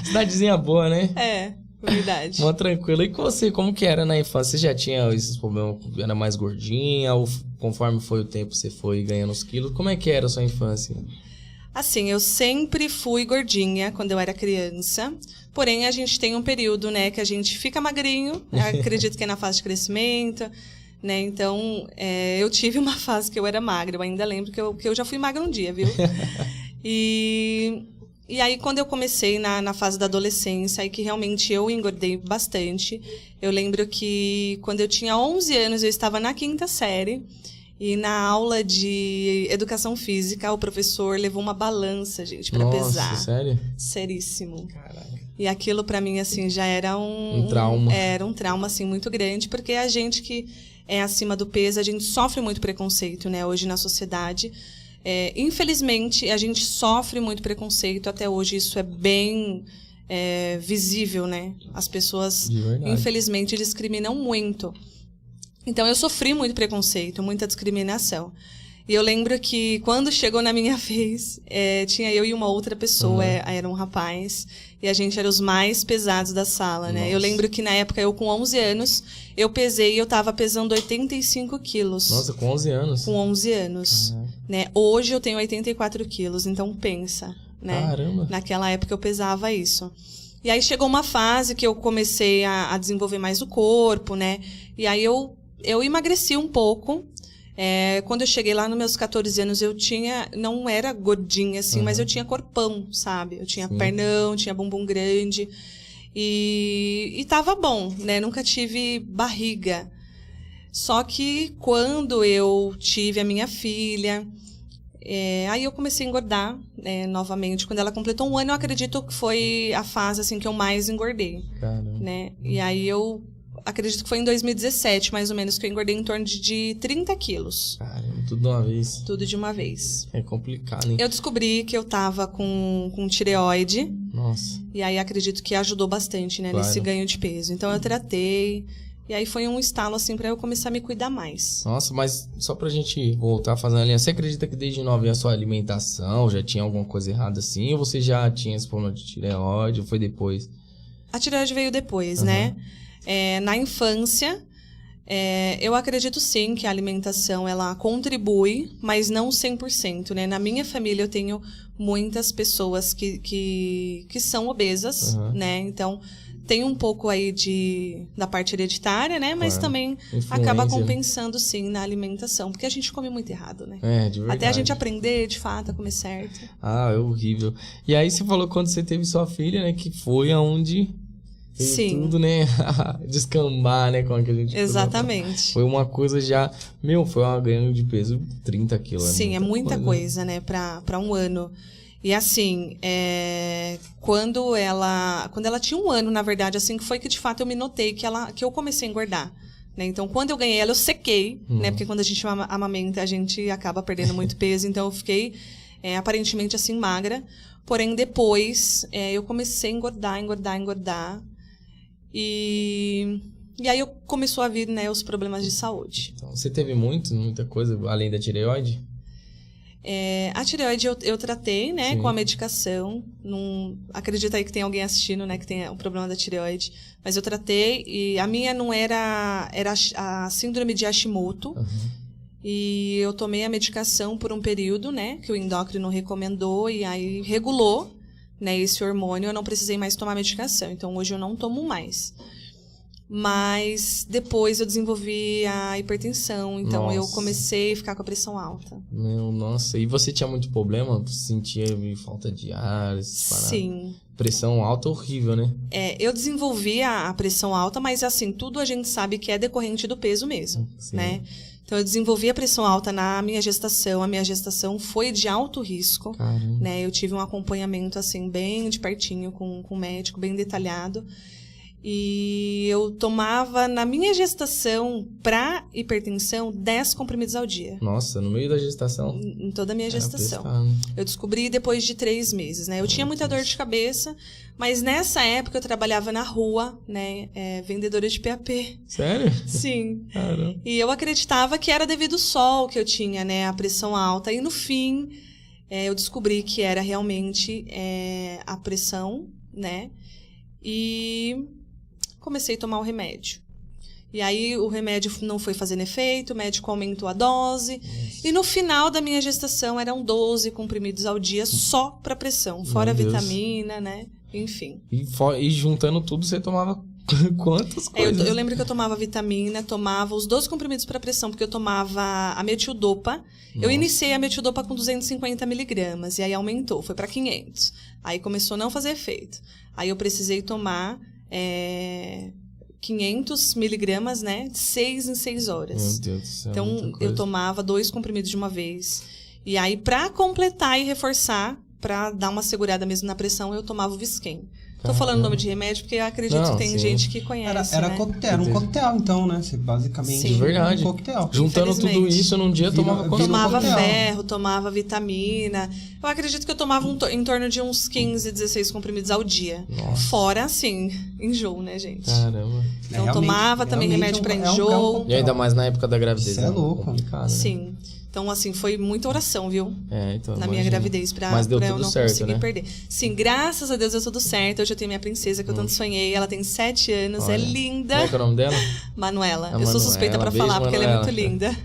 Cidadezinha boa, né? É, verdade. Mó tranquilo. E com você, como que era na infância? Você já tinha esses problemas? Era mais gordinha? Ou conforme foi o tempo, você foi ganhando os quilos? Como é que era a sua infância? Assim, eu sempre fui gordinha quando eu era criança. Porém, a gente tem um período, né, que a gente fica magrinho. Acredito que é na fase de crescimento, né? Então, eu tive uma fase que eu era magra. Eu ainda lembro que eu já fui magra um dia, viu? E aí, quando eu comecei na fase da adolescência, aí que realmente eu engordei bastante. Eu lembro que quando eu tinha 11 anos, eu estava na 5ª série. E na aula de educação física, o professor levou uma balança, gente, para pesar. Nossa, sério? Seríssimo. Caraca. E aquilo para mim, assim, já era Um trauma. Era um trauma, assim, muito grande, porque a gente que é acima do peso, a gente sofre muito preconceito, né, hoje na sociedade. Infelizmente, a gente sofre muito preconceito, até hoje isso é bem visível, né? As pessoas, infelizmente, discriminam muito. Então, eu sofri muito preconceito, muita discriminação. E eu lembro que quando chegou na minha vez, tinha eu e uma outra pessoa, era um rapaz, e a gente era os mais pesados da sala, né? Nossa. Eu lembro que na época, eu com 11 anos, eu pesei e eu tava pesando 85 quilos. Nossa, com 11 anos? Com 11 anos. Né? Hoje eu tenho 84 quilos, então pensa, né? Caramba! Naquela época eu pesava isso. E aí chegou uma fase que eu comecei a desenvolver mais o corpo, né? E aí eu emagreci um pouco. Quando eu cheguei lá nos meus 14 anos, não era gordinha assim, mas eu tinha corpão, sabe? Eu tinha pernão, tinha bumbum grande e tava bom, né? Nunca tive barriga. Só que quando eu tive a minha filha, aí eu comecei a engordar novamente. Quando ela completou 1 ano, eu acredito que foi a fase assim, que eu mais engordei. Caramba. Né? E aí eu acredito que foi em 2017, mais ou menos, que eu engordei em torno de 30 quilos. Caramba, tudo de uma vez. Tudo de uma vez. É complicado, hein? Eu descobri que eu tava com tireoide. Nossa. E aí acredito que ajudou bastante, né? Claro. Nesse ganho de peso. Então eu tratei. E aí foi um estalo, assim, pra eu começar a me cuidar mais. Nossa, mas só pra gente voltar fazendo a linha, você acredita que desde novinha a sua alimentação já tinha alguma coisa errada assim? Ou você já tinha esse problema de tireoide ou foi depois? A tireoide veio depois, né? Na infância, eu acredito sim que a alimentação ela contribui, mas não 100%, né? Na minha família eu tenho muitas pessoas que são obesas, né? Então tem um pouco aí da parte hereditária, né? Mas também acaba compensando sim na alimentação, porque a gente come muito errado, né? De verdade. Até a gente aprender de fato a comer certo. Ah, é horrível. E aí você falou quando você teve sua filha, né? Que foi aonde... Sim. Tudo, né? Descambar, né? Como que a gente... Exatamente. Foi uma coisa já... foi um ganho de peso 30 quilos. Sim, é muita coisa, né? Pra 1 ano. E assim, quando ela tinha 1 ano, na verdade, assim, que foi que de fato eu me notei que eu comecei a engordar. Né? Então, quando eu ganhei ela, eu sequei, né? Porque quando a gente amamenta, a gente acaba perdendo muito peso. Então, eu fiquei aparentemente assim, magra. Porém, depois, eu comecei a engordar. E aí começou a vir, né, os problemas de saúde. Então, você teve muita coisa além da tireoide? A tireoide eu tratei, né, com a medicação. Acredito aí que tem alguém assistindo, né, que tem o problema da tireoide. Mas eu tratei e a minha não era a síndrome de Hashimoto. E eu tomei a medicação por um período, né, que o endócrino recomendou e aí regulou, né, esse hormônio. Eu não precisei mais tomar medicação. Então, hoje eu não tomo mais. Mas depois eu desenvolvi a hipertensão, então eu comecei a ficar com a pressão alta. Nossa, e você tinha muito problema? Você sentia falta de ar? Sim. Pressão alta horrível, né? Eu desenvolvi a pressão alta, mas assim, tudo a gente sabe que é decorrente do peso mesmo, né? Então eu desenvolvi a pressão alta na minha gestação, a minha gestação foi de alto risco, né? Eu tive um acompanhamento assim, bem de pertinho com um médico, bem detalhado. E eu tomava, na minha gestação, para hipertensão, 10 comprimidos ao dia. Nossa, no meio da gestação? Em toda a minha gestação. Eu descobri depois de 3 meses, né? Eu tinha muita dor de cabeça, mas nessa época eu trabalhava na rua, né? Vendedora de PAP. Sério? Sim. Caramba. E eu acreditava que era devido ao sol que eu tinha, né? A pressão alta. E no fim, eu descobri que era realmente a pressão, né? E comecei a tomar o remédio. E aí o remédio não foi fazendo efeito, o médico aumentou a dose. Nossa. E no final da minha gestação eram 12 comprimidos ao dia só para pressão, fora a Meu Deus. vitamina, né? Enfim. E juntando tudo, você tomava quantas coisas? Eu lembro que eu tomava vitamina, tomava os 12 comprimidos para pressão, porque eu tomava a metildopa. Eu Nossa. iniciei a metildopa com 250 miligramas, e aí aumentou, foi para 500. Aí começou a não fazer efeito. Aí eu precisei tomar 500 miligramas, né? De 6 em 6 horas. Meu Deus do céu. Então, muita coisa. eu tomava 2 comprimidos de uma vez. E aí, pra completar e reforçar, pra dar uma segurada mesmo na pressão, eu tomava o Visquem. Tô falando o nome de remédio porque eu acredito Não, que tem sim. gente que conhece, Era né? coquetel, era um coquetel, então, né? Você basicamente Sim. Verdade. um coquetel. Juntando tudo Infelizmente. isso num dia, tomava Vira- quantas Tomava coquetel. ferro, tomava vitamina. Eu acredito que eu tomava em torno de uns 15, 16 comprimidos ao dia. Nossa. Fora, assim, enjoo, né, gente? Caramba. Então, Realmente- tomava também realmente remédio pra é um enjoo. coquetel. E ainda mais na época da gravidez. Isso é né? louco. Complicado, né? Sim. Então, assim, foi muita oração, viu? Então, Na minha imagina. gravidez, Mas deu pra eu tudo não certo, conseguir né? perder. Sim, graças a Deus deu tudo certo. Hoje eu tenho minha princesa, que eu tanto sonhei. Ela tem 7 anos, Olha. é linda. Como é que é o nome dela? Manuela. A Eu sou Manuela. suspeita pra Beijo, falar, porque ela é muito Manuela. linda.